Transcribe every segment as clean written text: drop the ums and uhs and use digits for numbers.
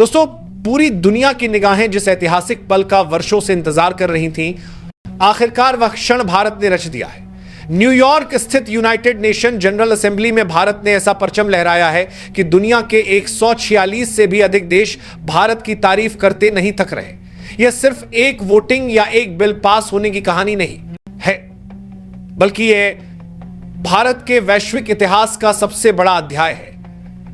दोस्तों, पूरी दुनिया की निगाहें जिस ऐतिहासिक पल का वर्षों से इंतजार कर रही थीं, आखिरकार वह क्षण भारत ने रच दिया है। न्यूयॉर्क स्थित यूनाइटेड नेशन जनरल असेंबली में भारत ने ऐसा परचम लहराया है कि दुनिया के 146 से भी अधिक देश भारत की तारीफ करते नहीं थक रहे। यह सिर्फ एक वोटिंग या एक बिल पास होने की कहानी नहीं है, बल्कि यह भारत के वैश्विक इतिहास का सबसे बड़ा अध्याय है,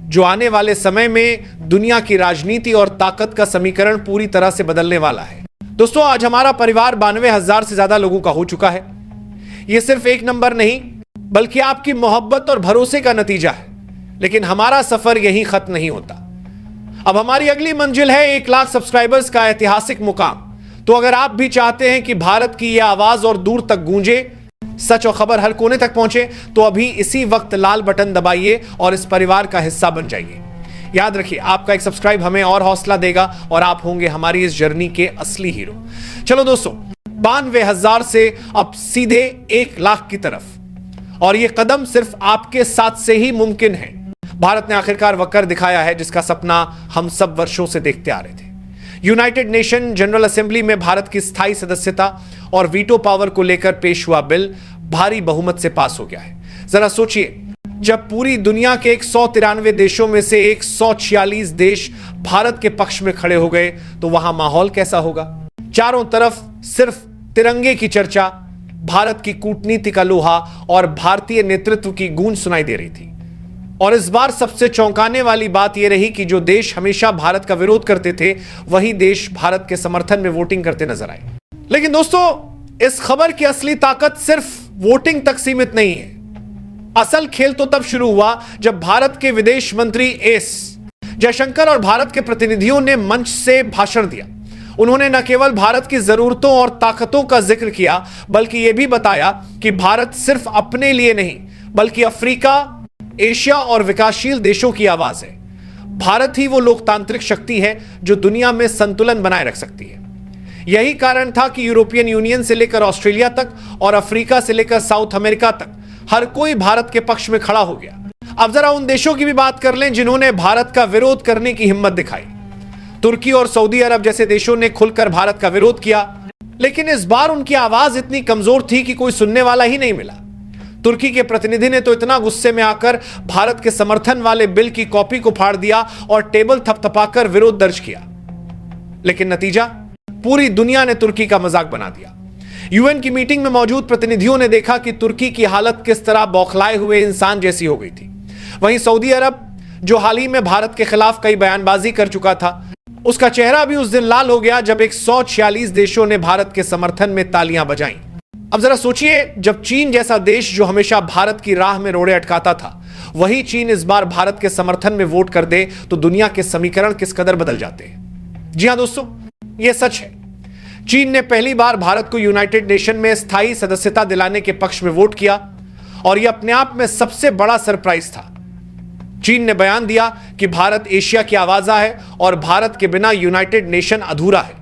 जो आने वाले समय में दुनिया की राजनीति और ताकत का समीकरण पूरी तरह से बदलने वाला है। दोस्तों, आज हमारा परिवार 92,000 से ज्यादा लोगों का हो चुका है। यह सिर्फ एक नंबर नहीं, बल्कि आपकी मोहब्बत और भरोसे का नतीजा है। लेकिन हमारा सफर यहीं खत्म नहीं होता। अब हमारी अगली मंजिल है 1 लाख सब्सक्राइबर्स का ऐतिहासिक मुकाम। तो अगर आप भी चाहते हैं कि भारत की यह आवाज और दूर तक गूंजे, सच और खबर हर कोने तक पहुंचे, तो अभी इसी वक्त लाल बटन दबाइए और इस परिवार का हिस्सा बन जाइए। याद रखिए, आपका एक सब्सक्राइब हमें और हौसला देगा और आप होंगे हमारी इस जर्नी के असली हीरो। चलो दोस्तों, 92,000 से अब सीधे 1 लाख की तरफ, और यह कदम सिर्फ आपके साथ से ही मुमकिन है। भारत ने आखिरकार वह कर दिखाया है जिसका सपना हम सब वर्षों से देखते आ रहे थे। यूनाइटेड नेशन जनरल असेंबली में भारत की स्थायी सदस्यता और वीटो पावर को लेकर पेश हुआ बिल भारी बहुमत से पास हो गया है। जरा सोचिए, जब पूरी दुनिया के 193 देशों में से 146 देश भारत के पक्ष में खड़े हो गए, तो वहां माहौल कैसा होगा। चारों तरफ सिर्फ तिरंगे की चर्चा, भारत की कूटनीति का लोहा और भारतीय नेतृत्व की गूंज सुनाई दे रही थी। और इस बार सबसे चौंकाने वाली बात यह रही कि जो देश हमेशा भारत का विरोध करते थे, वही देश भारत के समर्थन में वोटिंग करते नजर आए। लेकिन दोस्तों, इस खबर की असली ताकत सिर्फ वोटिंग तक सीमित नहीं है। असल खेल तो तब शुरू हुआ जब भारत के विदेश मंत्री एस जयशंकर और भारत के प्रतिनिधियों ने मंच से भाषण दिया। उन्होंने न केवल भारत की जरूरतों और ताकतों का जिक्र किया, बल्कि यह भी बताया कि भारत सिर्फ अपने लिए नहीं, बल्कि अफ्रीका, एशिया और विकासशील देशों की आवाज है। भारत ही वो लोकतांत्रिक शक्ति है जो दुनिया में संतुलन बनाए रख सकती है। यही कारण था कि यूरोपियन यूनियन से लेकर ऑस्ट्रेलिया तक और अफ्रीका से लेकर साउथ अमेरिका तक हर कोई भारत के पक्ष में खड़ा हो गया। अब जरा उन देशों की भी बात कर लें जिन्होंने भारत का विरोध करने की हिम्मत दिखाई। तुर्की और सऊदी अरब जैसे देशों ने खुलकर भारत का विरोध किया, लेकिन इस बार उनकी आवाज इतनी कमजोर थी कि कोई सुनने वाला ही नहीं मिला। तुर्की के प्रतिनिधि ने तो इतना गुस्से में आकर भारत के समर्थन वाले बिल की कॉपी को फाड़ दिया और टेबल थपथपाकर विरोध दर्ज किया। लेकिन नतीजा, पूरी दुनिया ने तुर्की का मजाक बना दिया। यूएन की मीटिंग में मौजूद प्रतिनिधियों ने देखा कि तुर्की की हालत किस तरह बौखलाए हुए इंसान जैसी हो गई थी। वहीं सऊदी अरब, जो हाल ही में भारत के खिलाफ कई बयानबाजी कर चुका था, उसका चेहरा भी उस दिन लाल हो गया जब 146 देशों ने भारत के समर्थन में तालियां बजाईं। अब जरा सोचिए, जब चीन जैसा देश जो हमेशा भारत की राह में रोड़े अटकाता था, वही चीन इस बार भारत के समर्थन में वोट कर दे, तो दुनिया के समीकरण किस कदर बदल जाते हैं। जी हां दोस्तों, यह सच है। चीन ने पहली बार भारत को यूनाइटेड नेशन में स्थायी सदस्यता दिलाने के पक्ष में वोट किया, और यह अपने आप में सबसे बड़ा सरप्राइज था। चीन ने बयान दिया कि भारत एशिया की आवाज है और भारत के बिना यूनाइटेड नेशन अधूरा है।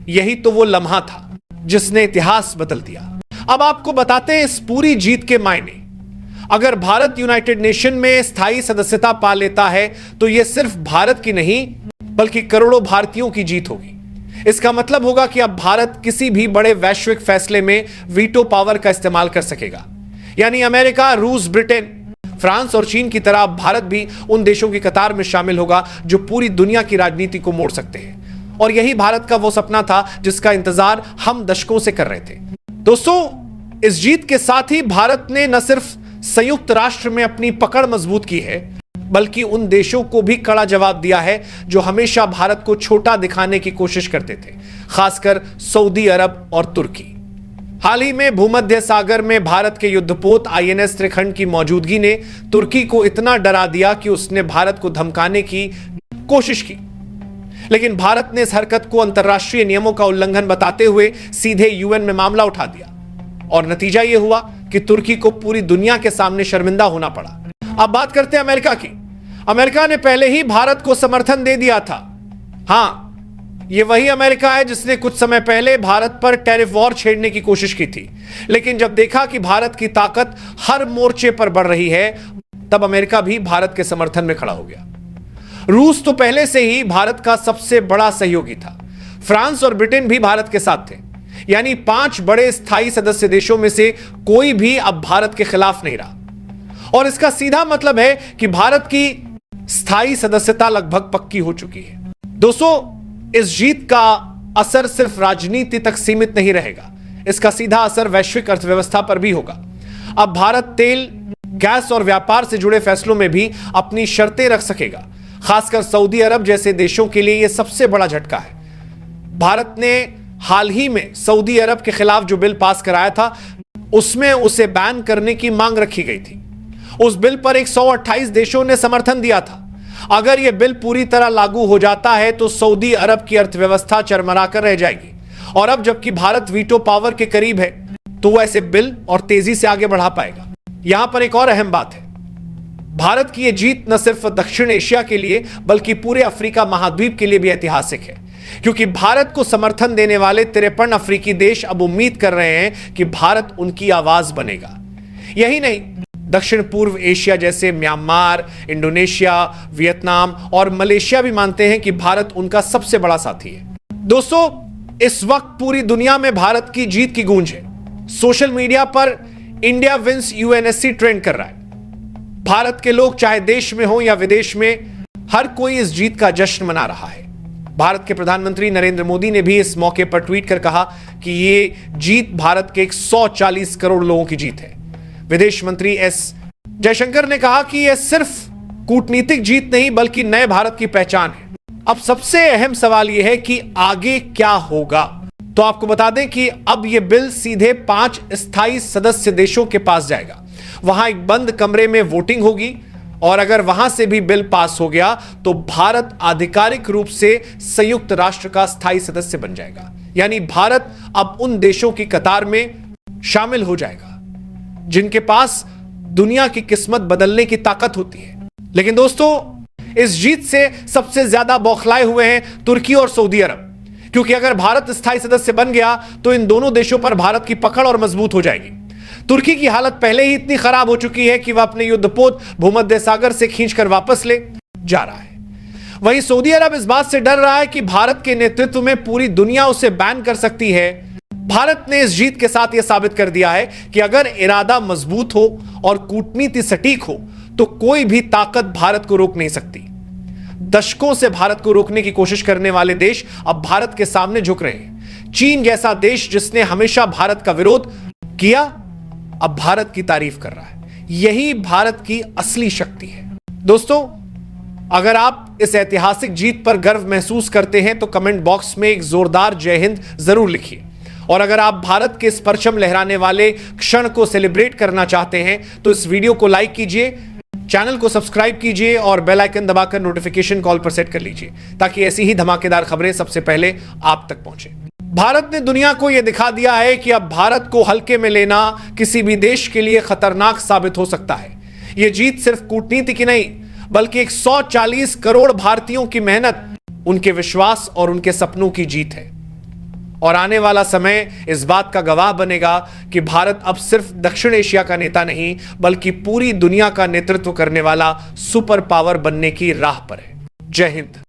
यही तो वो लम्हा था जिसने इतिहास बदल दिया। अब आपको बताते हैं इस पूरी जीत के मायने। अगर भारत यूनाइटेड नेशन में स्थायी सदस्यता पा लेता है, तो यह सिर्फ भारत की नहीं, बल्कि करोड़ों भारतीयों की जीत होगी। इसका मतलब होगा कि अब भारत किसी भी बड़े वैश्विक फैसले में वीटो पावर का इस्तेमाल कर सकेगा। यानी अमेरिका, रूस, ब्रिटेन, फ्रांस और चीन की तरह भारत भी उन देशों की कतार में शामिल होगा जो पूरी दुनिया की राजनीति को मोड़ सकते हैं। और यही भारत का वो सपना था जिसका इंतजार हम दशकों से कर रहे थे। दोस्तों, इस जीत के साथ ही भारत ने न सिर्फ संयुक्त राष्ट्र में अपनी पकड़ मजबूत की है, बल्कि उन देशों को भी कड़ा जवाब दिया है जो हमेशा भारत को छोटा दिखाने की कोशिश करते थे, खासकर सऊदी अरब और तुर्की। हाल ही में भूमध्य सागर में भारत के युद्धपोत आईएनएस त्रिखंड की मौजूदगी ने तुर्की को इतना डरा दिया कि उसने भारत को धमकाने की कोशिश की। लेकिन भारत ने इस हरकत को अंतर्राष्ट्रीय नियमों का उल्लंघन बताते हुए सीधे यूएन में मामला उठा दिया, और नतीजा यह हुआ कि तुर्की को पूरी दुनिया के सामने शर्मिंदा होना पड़ा। अब बात करते हैं अमेरिका की। अमेरिका ने पहले ही भारत को समर्थन दे दिया था। हां, यह वही अमेरिका है जिसने कुछ समय पहले भारत पर टैरिफ वॉर छेड़ने की कोशिश की थी। लेकिन जब देखा कि भारत की ताकत हर मोर्चे पर बढ़ रही है, तब अमेरिका भी भारत के समर्थन में खड़ा हो गया। रूस तो पहले से ही भारत का सबसे बड़ा सहयोगी था। फ्रांस और ब्रिटेन भी भारत के साथ थे। यानी 5 बड़े स्थायी सदस्य देशों में से कोई भी अब भारत के खिलाफ नहीं रहा। और इसका सीधा मतलब है कि भारत की स्थायी सदस्यता लगभग पक्की हो चुकी है। दोस्तों, इस जीत का असर सिर्फ राजनीति तक सीमित नहीं रहेगा, इसका सीधा असर वैश्विक अर्थव्यवस्था पर भी होगा। अब भारत तेल, गैस और व्यापार से जुड़े फैसलों में भी अपनी शर्तें रख सकेगा। खासकर सऊदी अरब जैसे देशों के लिए यह सबसे बड़ा झटका है। भारत ने हाल ही में सऊदी अरब के खिलाफ जो बिल पास कराया था, उसमें उसे बैन करने की मांग रखी गई थी। उस बिल पर 128 देशों ने समर्थन दिया था। अगर यह बिल पूरी तरह लागू हो जाता है तो सऊदी अरब की अर्थव्यवस्था चरमराकर रह जाएगी। और अब जबकि भारत वीटो पावर के करीब है, तो वह ऐसे बिल और तेजी से आगे बढ़ा पाएगा। यहां पर एक और अहम बात है, भारत की यह जीत न सिर्फ दक्षिण एशिया के लिए बल्कि पूरे अफ्रीका महाद्वीप के लिए भी ऐतिहासिक है, क्योंकि भारत को समर्थन देने वाले 53 अफ्रीकी देश अब उम्मीद कर रहे हैं कि भारत उनकी आवाज बनेगा। यही नहीं, दक्षिण पूर्व एशिया जैसे म्यांमार, इंडोनेशिया, वियतनाम और मलेशिया भी मानते हैं कि भारत उनका सबसे बड़ा साथी है। दोस्तों, इस वक्त पूरी दुनिया में भारत की जीत की गूंज है। सोशल मीडिया पर इंडिया विंस यूएनएससी ट्रेंड कर रहा है। भारत के लोग चाहे देश में हो या विदेश में, हर कोई इस जीत का जश्न मना रहा है। भारत के प्रधानमंत्री नरेंद्र मोदी ने भी इस मौके पर ट्वीट कर कहा कि यह जीत भारत के 140 करोड़ लोगों की जीत है। विदेश मंत्री एस जयशंकर ने कहा कि यह सिर्फ कूटनीतिक जीत नहीं बल्कि नए भारत की पहचान है। अब सबसे अहम सवाल यह है कि आगे क्या होगा। तो आपको बता दें कि अब यह बिल सीधे 5 स्थायी सदस्य देशों के पास जाएगा। वहां एक बंद कमरे में वोटिंग होगी और अगर वहां से भी बिल पास हो गया तो भारत आधिकारिक रूप से संयुक्त राष्ट्र का स्थायी सदस्य बन जाएगा। यानी भारत अब उन देशों की कतार में शामिल हो जाएगा जिनके पास दुनिया की किस्मत बदलने की ताकत होती है। लेकिन दोस्तों, इस जीत से सबसे ज्यादा बौखलाए हुए हैं तुर्की और सऊदी अरब, क्योंकि अगर भारत स्थायी सदस्य बन गया तो इन दोनों देशों पर भारत की पकड़ और मजबूत हो जाएगी। तुर्की की हालत पहले ही इतनी खराब हो चुकी है कि वह अपने युद्धपोत भूमध्य सागर से खींचकर वापस ले जा रहा है। वहीं सऊदी अरब इस बात से डर रहा है कि भारत के नेतृत्व में पूरी दुनिया उसे बैन कर सकती है। भारत ने इस जीत के साथ यह साबित कर दिया है कि अगर इरादा मजबूत हो और कूटनीति सटीक हो तो कोई भी ताकत भारत को रोक नहीं सकती। दशकों से भारत को रोकने की कोशिश करने वाले देश अब भारत के सामने झुक रहे हैं। चीन जैसा देश जिसने हमेशा भारत का विरोध किया, अब भारत की तारीफ कर रहा है। यही भारत की असली शक्ति है। दोस्तों, अगर आप इस ऐतिहासिक जीत पर गर्व महसूस करते हैं तो कमेंट बॉक्स में एक जोरदार जय हिंद जरूर लिखिए। और अगर आप भारत के इस परचम लहराने वाले क्षण को सेलिब्रेट करना चाहते हैं तो इस वीडियो को लाइक कीजिए, चैनल को सब्सक्राइब कीजिए और बेल आइकन दबाकर नोटिफिकेशन कॉल पर सेट कर लीजिए ताकि ऐसी ही धमाकेदार खबरें सबसे पहले आप तक पहुंचे। भारत ने दुनिया को यह दिखा दिया है कि अब भारत को हल्के में लेना किसी भी देश के लिए खतरनाक साबित हो सकता है। यह जीत सिर्फ कूटनीति की नहीं बल्कि 140 करोड़ भारतीयों की मेहनत, उनके विश्वास और उनके सपनों की जीत है। और आने वाला समय इस बात का गवाह बनेगा कि भारत अब सिर्फ दक्षिण एशिया का नेता नहीं बल्कि पूरी दुनिया का नेतृत्व करने वाला सुपर पावर बनने की राह पर है। जय हिंद।